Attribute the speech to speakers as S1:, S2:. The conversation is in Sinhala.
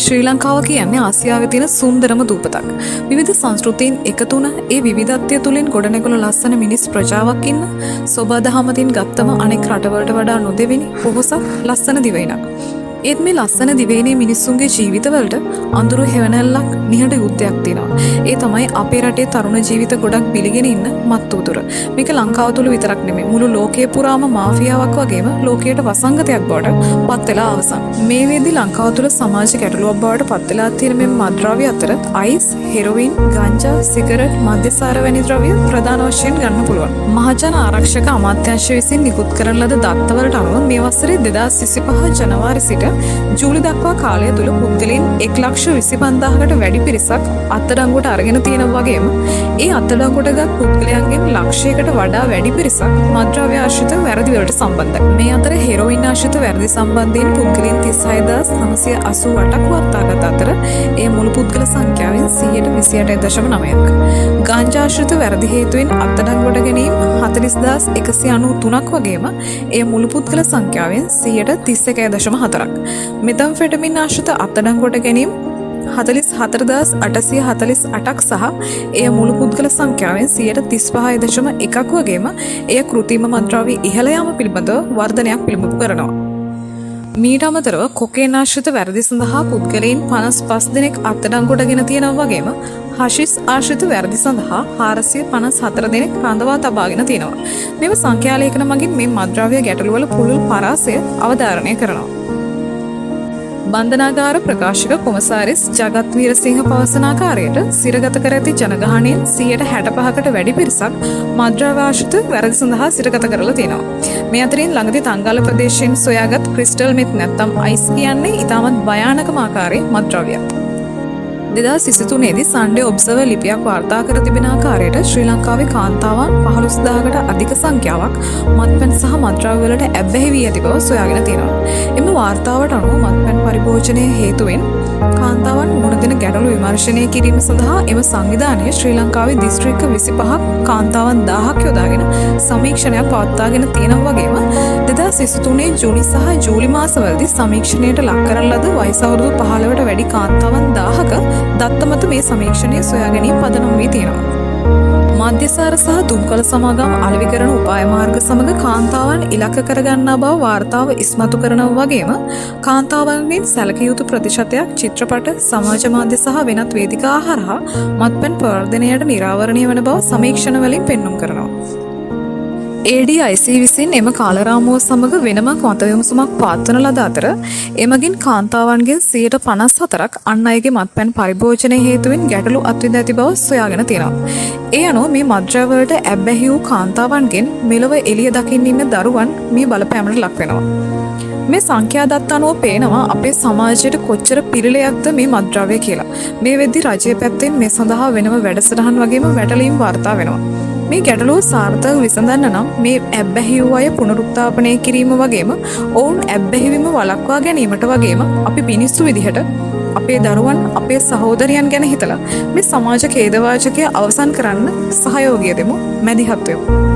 S1: ශ්‍රී ලංකාව කියන්නේ ආසියාවේ තියෙන සුන්දරම දූපතක්. විවිධ සංස්කෘතීන් එකතු වුණ ඒ විවිධත්වය තුලින් ගොඩනැගුණු ලස්සන මිනිස් ප්‍රජාවක් ඉන්න සොබාදහමකින් ගත්තම අනෙක් රටවලට වඩා නොදෙවෙනි පොහොසත් ලස්සන දිවයිනක්. ඒත් මේ ලස්සන දිවයිනේ මිනිස්සුන්ගේ ජීවිතවලට අඳුරු හෙවණැල්ලක් නිහඬ යුද්ධයක් තියෙනවා. ඒ තමයි අපේ රටේ තරුණ ජීවිත ගොඩක් පිළිගෙන ඉන්න මත්තුතුර. මේක ලංකාව තුල විතරක් නෙමෙයි මුළු ලෝකයේ පුරාම මාෆියාවක් වගේම ලෝකයට වසංගතයක් බවට පත් වෙලා අවසන්. මේ වෙද්දි ලංකාව තුල සමාජ ගැටලුවක් බවට පත් වෙලා තියෙන මේ මත්ද්‍රව්‍ය අතර අයිස්, හෙරොයින්, ගංජා, සිගරට්, මද්යසාර වැනි ද්‍රව්‍ය ප්‍රධාන වශයෙන් ගන්න පුළුවන්. මහජන ආරක්ෂක අමාත්‍යාංශය විසින් නිකුත් කරන ලද දත්තවලට අනුව මේ වසරේ 2025 ජනවාරි සිට ජූලි දක්වා කාලය තුල පුද්ගලයන් 1,25,000කට වැඩි පිරිසක් අත්අඩංගුවට අරගෙන තියෙනවා වගේම ඒ අත්අඩංගුවටගත් පුද්ගලයන්ගෙන් ලක්ෂයකට වඩා වැඩි පිරිසක් මත්ද්‍රව්‍ය ආශ්‍රිත වැරදි වලට සම්බන්ධයි. මේ අතර හෙරොයින් ආශ්‍රිත වැරදි සම්බන්ධයෙන් පුද්ගලයන් 36,988ක් වාර්තාගත අතර ඒ මුළු පුද්ගල සංඛ්‍යාවෙන් 128.9ක්. ගංජා ආශ්‍රිත වැරදි හේතුවෙන් අත්අඩංගුවට ගැනීම 40,193ක් වගේම ඒ මුළු පුද්ගල සංඛ්‍යාවෙන් 131.4ක්. මෙතම්ෆෙටමින් ආශ්‍රිත අත්අඩංගුවට ගැනීම 44,848ක් සහ එය මුළු පුද්ගල සංඛ්‍යාවෙන් 35.1ක් වගේම එය කෘත්‍රිම මත්ද්‍රව්‍ය ඉහළ යාම පිළිබඳව වර්ධනයක් පිළිබිඹු කරනවා. මීට අමතරව කොකේන් ආශ්‍රිත වැරදි සඳහා පුද්ගලයන් 55 දෙනෙක් අත්අඩංගුවටගෙන තියෙනවා වගේම හෂිස් ආශ්‍රිත වැරදි සඳහා 454 දෙනෙක් රඳවා තබාගෙන තියෙනවා. මෙම සංඛ්‍යා ලේඛන මගින් මේ මත්ද්‍රව්‍ය ගැටලුවල පුළුල් පරාසය අවධාරණය කරනවා. බන්ධනාගාර ප්‍රකාශක කොමසාරිස් ජගත් වීරසිංහ පවසන ආකාරයට සිරගත කර ඇති ජනගහනයෙන් 65%කට වැඩි පිරිසක් මත්ද්‍රව්‍ය ආශ්‍රිත වැරදි සඳහා සිරගත කරලා තියෙනවා. මේ අතරින් ළඟදී තංගාල ප්‍රදේශයෙන් සොයාගත් ක්‍රිස්ටල් මෙත් නැත්නම් අයිස් කියන්නේ ඉතාමත් භයානකම ආකාරයේ මත්ද්‍රව්‍යයක්. 2023 දී සන්ඩේ ඔබ්සර්වර් ලිපියක් වාර්තා කර තිබෙන ආකාරයට ශ්‍රී ලංකාවේ කාන්තාවන් 15,000කට අධික සංඛ්‍යාවක් මත්පැන් සහ මත්ද්‍රව්‍ය වලට ඇබ්බැහි වී ඇති බව සොයාගෙන තියෙනවා. එම වාර්තාවට අනුව මත්පැන් පරිභෝජනයේ හේතුවෙන් කාන්තාවන් මුහුණ දෙන ගැටලු විමර්ශනය කිරීම සඳහා එම සංවිධානය ශ්‍රී ලංකාවේ දිස්ත්‍රික්ක 25ක් කාන්තාවන් 1000ක් යොදාගෙන සමීක්ෂණයක් පවත්වාගෙන තියෙනවා වගේම 2023 ජූනි සහ ජූලි මාසවලදී සමීක්ෂණයට ලක් කරන ලද වයස අවුරුදු 15ට වැඩි කාන්තාවන් 1000ක දත්ත මත මේ සමීක්ෂණය සොයා ගැනීම පදනම් වී තියෙනවා. මද්යසාර සහ දුම්කල සමාගම් අලෙවි කරන උපාය මාර්ග සමග කාන්තාවන් ඉලක්ක කරගන්නා බව වාර්තාව ඉස්මතු කරනවා වගේම කාන්තාවන්ගෙන් සැලකිය යුතු ප්‍රතිශතයක් චිත්‍රපට, සමාජ මාධ්‍ය සහ වෙනත් වේදිකා හරහා මත්පැන් ප්‍රවර්ධනයට නිරාවරණය වන බව සමීක්ෂණ වලින් පෙන්눔 කරනවා. ADIC විසින් එම කාලරාමුව සමග වෙනම මත විමසුමක් පවත්වන ලද අතර එමගින් කාන්තාවන්ගෙන් 54%ක් අන් අයගේ මත්පැන් පරිභෝජනයේ හේතුවෙන් ගැටලු අත්විඳ ඇති බව සොයාගෙන තියෙනවා. ඒ අනුව මේ මත්ද්‍රව්‍ය වලට ඇබ්බැහි වූ කාන්තාවන්ගෙන් මෙලොව එළිය දකින්න ඉන්න දරුවන් මේ බලපෑමට ලක් වෙනවා. මේ සංඛ්‍යා දත්ත අනුව පේනවා අපේ සමාජයට කොච්චර පිළිලයක්ද මේ මත්ද්‍රව්‍ය කියලා. මේ වෙද්දි රජයේ පැත්තෙන් මේ සඳහා වෙනම වැඩසටහන් වගේම වැටලීම් වාර්තා වෙනවා. මේ ගැටලුව සාර්ථකව විසඳන්න නම් මේ ඇබ්බැහි වූ අය පුනරුත්ථාපනය කිරීම වගේම ඔවුන් ඇබ්බැහිවීම වළක්වා ගැනීමට වගේම අපි මිනිස්සු විදිහට අපේ දරුවන් අපේ සහෝදරයන් ගැන හිතලා මේ සමාජ ඛේදවාචකය අවසන් කරන්න සහයෝගය දෙමු, මැදිහත් වෙමු.